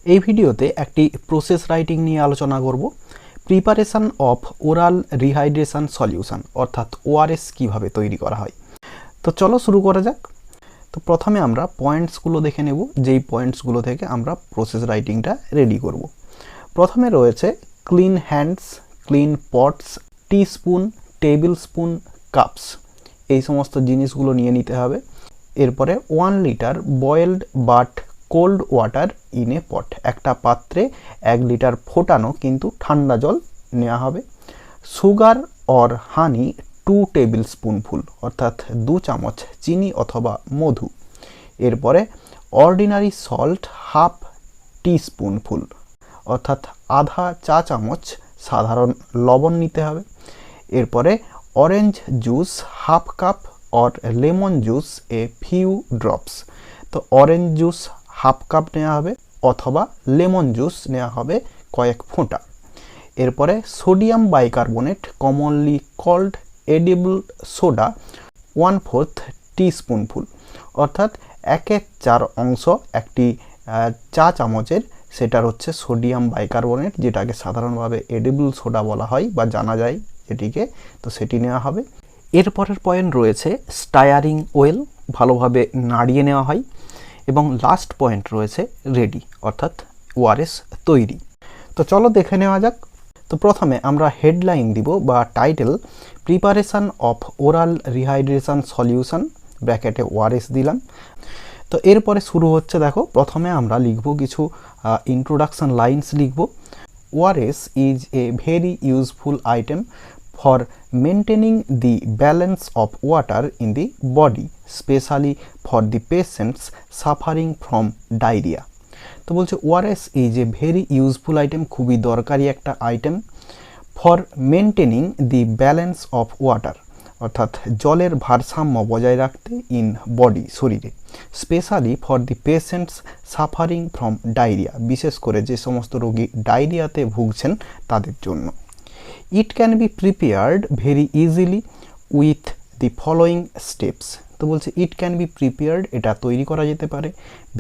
এই ভিডিওতে একটি প্রসেস রাইটিং নিয়ে আলোচনা করব। Preparation of oral rehydration solution অর্থাৎ ওআরএস কিভাবে তৈরি করা হয়। তো চলো শুরু করা যাক। তো প্রথমে আমরা পয়েন্টসগুলো দেখে নেব, যেই পয়েন্টসগুলো থেকে আমরা প্রসেস রাইটিংটা রেডি করব। প্রথমে রয়েছে clean hands, clean pots, teaspoon, tablespoon, cups, এই সমস্ত জিনিসগুলো নিয়ে নিতে হবে। এরপরে 1 litre boiled but cold water in a pot, একটা পাত্রে 1 লিটার ফোটানো কিন্তু ঠান্ডা জল নেওয়া হবে। সুগার অর হানি 2 টেবিল স্পুনফুল অর্থাৎ 2 চামচ চিনি অথবা মধু। এরপরে অর্ডিনারি সল্ট হাফ টিস্পুনফুল অর্থাৎ আধা চা চামচ সাধারণ লবণ নিতে হবে। এরপরে orange juice half cup or lemon juice a few drops, তো অরেঞ্জ জুস হাফ কাপ নেওয়া হবে অথবা লেমন জুস নেওয়া হবে কয়েক ফোঁটা। এরপরে sodium bicarbonate commonly called edible soda 1/4 teaspoonful অর্থাৎ 1/4 অংশ একটি চা চামচের, সেটার হচ্ছে সোডিয়াম বাইকার্বনেট, যেটাকে সাধারণভাবে এডিবল সোডা বলা হয় বা জানা যায় যেটিকে, তো সেটি নেওয়া হবে। এরপরের পয়েন্ট রয়েছে স্টায়ারিং ওয়েল, ভালোভাবে নাড়িয়ে নেওয়া হয়। এবং লাস্ট পয়েন্ট রয়েছে রেডি অর্থাৎ ওআরএস তৈরি। তো চলো দেখে নেওয়া যাক। তো প্রথমে আমরা হেডলাইন দিব বা title, preparation of oral rehydration solution ব্র্যাকেটে ওআরএস দিলাম। তো এরপরে শুরু হচ্ছে, দেখো প্রথমে আমরা লিখব কিছু ইন্ট্রোডাকশন লাইন্স লিখব। ORS is a very useful item for maintaining the balance of water in the body, especially for the patients suffering from diarrhea। তো বলছে ORS is a very useful item, খুবই দরকারি একটা item, for maintaining the balance of water অর্থাৎ জলের ভারসাম্য বজায় রাখতে ইন বডি শরীরে, specially for the patients suffering from diarrhoea, বিশেষ করে যে সমস্ত রোগী ডায়রিয়াতে ভুগছেন তাদের জন্য। It can be prepared very easily with the following steps। তো বলছে ইট ক্যান বি প্রিপেয়ার্ড, এটা তৈরি করা যেতে পারে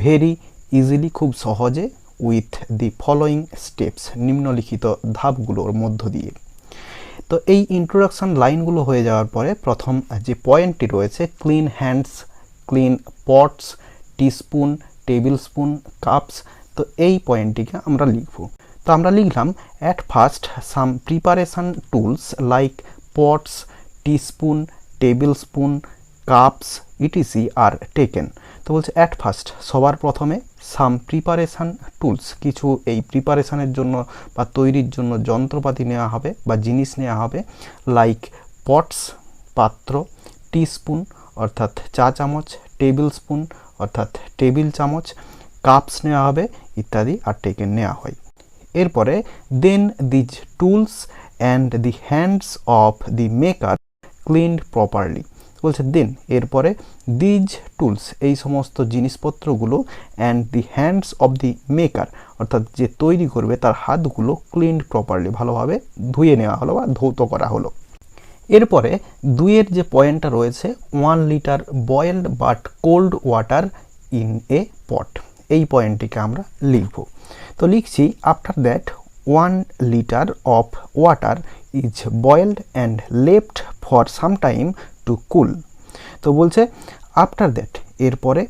ভেরি ইজিলি, খুব সহজে, উইথ দি ফলোয়িং স্টেপস, নিম্নলিখিত ধাপগুলোর মধ্য দিয়ে। তো এই ইন্ট্রোডাকশন লাইনগুলো হয়ে যাওয়ার পরে প্রথম যে পয়েন্টটি রয়েছে clean hands, clean pots, teaspoon, tablespoon, cups, তো এই পয়েন্টটিকে আমরা লিখব। তো আমরা লিখলাম at first some preparation tools like pots, teaspoon, tablespoon, cups etc are taken. তো বলছে অ্যাট ফার্স্ট সবার প্রথমে সাম প্রিপারেশন টুলস, কিছু এই প্রিপারেশনের জন্য বা তৈরির জন্য যন্ত্রপাতি নেওয়া হবে বা জিনিস নেওয়া হবে, লাইক পটস পাত্র, টিস্পুন অর্থাৎ চা চামচ, টেবিল স্পুন অর্থাৎ টেবিল চামচ, কাপস নেওয়া হবে ইত্যাদি, আর টেকেন নেওয়া হয়। এরপরে then these tools and the hands of the maker cleaned properly, বলছে দেন এরপরে দিজ টুলস এই সমস্ত জিনিসপত্রগুলো, and the hands of the maker অর্থাৎ যে তৈরি করবে তার হাতগুলো ক্লিনড প্রপারলি, ভালোভাবে ধুয়ে নেওয়া হলো বা ধৌত করা হলো। এরপরে 2-এর যে পয়েন্টটা রয়েছে 1 litre boiled but cold water in a pot, এই পয়েন্টটিকে আমরা লিখব। তো লিখছি after that 1 litre of water is boiled and left for some time to cool. তো বলছে আফটার দ্যাট এরপরে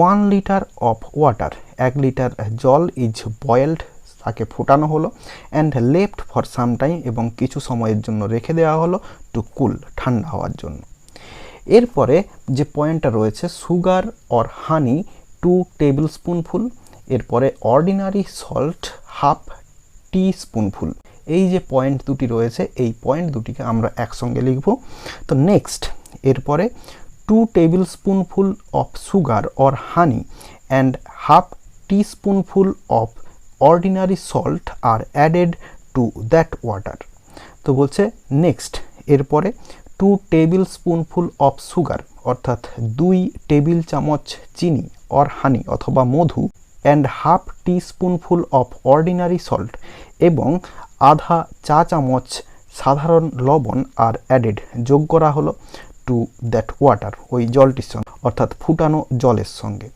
1 লিটার অফ ওয়াটার, 1 লিটার জল ইজ বয়েলড তাকে ফোটানো হলো, and left for some time এবং কিছু সময়ের জন্য রেখে দেওয়া হলো, টু কুল ঠান্ডা হওয়ার জন্য। এরপরে যে পয়েন্টটা রয়েছে সুগার অর হানি 2 টেবিল স্পুনফুল, এরপরে অর্ডিনারি সল্ট হাফ টি স্পুনফুল। এই যে পয়েন্ট দুটি রয়েছে এই পয়েন্ট দুটিকে আমরা একসঙ্গে লিখব। তো নেক্সট এরপরে 2 tablespoonful of sugar or honey and half teaspoonful of ordinary salt are added to that water. তো বলছে নেক্সট এরপরে 2 টেবিল স্পুনফুল অফ সুগার অর্থাৎ 2 টেবিল চামচ চিনি অর হানি অথবা মধু, and half teaspoonful of ordinary salt এবং আধা চা চামচ সাধারণ লবণ আর অ্যাডেড যোগ করা হলো, টু দ্যাট ওয়াটার ওই জলটির সঙ্গে অর্থাৎ ফুটানো জলের সঙ্গে।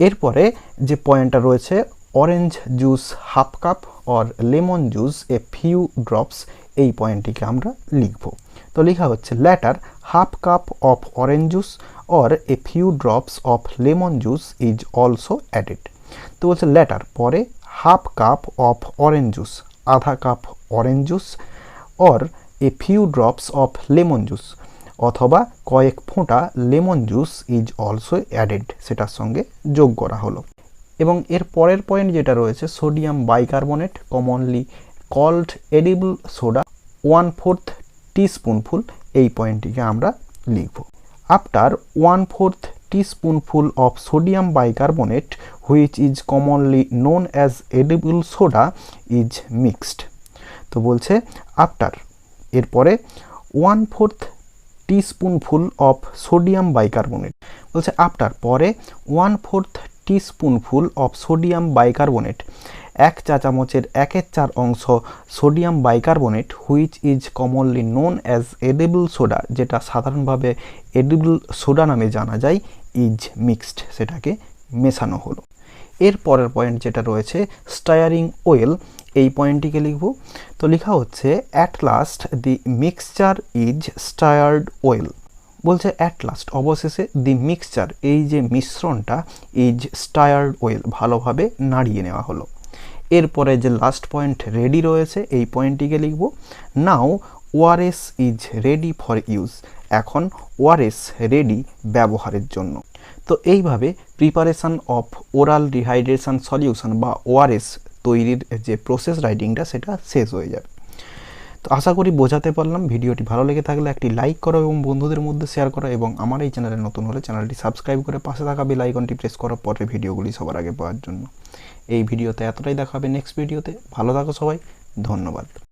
এরপরে যে পয়েন্টটা রয়েছে orange juice half cup or lemon juice a few drops, এই পয়েন্টটিকে আমরা লিখব। তো লেখা হচ্ছে later half cup of orange juice or a few drops of lemon juice is also added. তো বলছে ল্যাটার পরে half cup of orange juice, আধা cup orange juice, or a few drops of lemon juice, অথবা কয়েক ফোঁটা lemon juice is also added, সেটার সঙ্গে যোগ করা হলো। এবং এর পরের পয়েন্ট যেটা রয়েছে sodium bicarbonate commonly called edible soda 1/4 teaspoonful, এই পয়েন্টটিকে আমরা লিখব। After 1/4 teaspoonful of sodium bicarbonate which is commonly known as edible soda is mixed. তো বলছে আফটার, এরপরে 1/4 টিস্পুনফুল অফ সোডিয়াম বাইকার্বনেট, বলছে আফটার পরে 1/4 টিস্পুনফুল অফ সোডিয়াম বাইকার্বনেট, 1 চা চামচের 1/4 অংশ sodium bicarbonate which is commonly known as edible soda, যেটা সাধারণভাবে এডিবল সোডা নামে জানা যায়, ইজ মিক্সড, সেটাকে মেশানো হলো। এর পরের পয়েন্ট যেটা রয়েছে স্টায়ারিং ওয়েল, এই পয়েন্টটিকে লিখব। তো লেখা হচ্ছে at last the mixture is stirred well, বলছে অ্যাট লাস্ট অবশেষে দি মিক্সচার, এই যে মিশ্রণটা, ইজ স্টায়ার্ড ওয়েল, ভালোভাবে নাড়িয়ে নেওয়া হলো। এরপরে যে লাস্ট পয়েন্ট রেডি রয়েছে, এই পয়েন্টটিকে লিখব। Now ORS is ready for use, এখন ওআরএস রেডি ব্যবহারের জন্য। তো এইভাবে preparation of oral rehydration solution বা ওআরএস তৈরির যে প্রসেস রাইটিংটা সেটা শেষ হয়ে যাবে। তো আশা করি বোঝাতে পারলাম। ভিডিওটি ভালো লেগে থাকলে একটি লাইক করো এবং বন্ধুদের মধ্যে শেয়ার করো, এবং আমার এই চ্যানেলে নতুন হলে চ্যানেলটি সাবস্ক্রাইব করে পাশে থাকা বেল আইকনটি প্রেস করো পরের ভিডিওগুলি সবার আগে পাওয়ার জন্য। এই ভিডিওতে এতটাই, দেখা হবে নেক্সট ভিডিওতে। ভালো থাকো সবাই, ধন্যবাদ।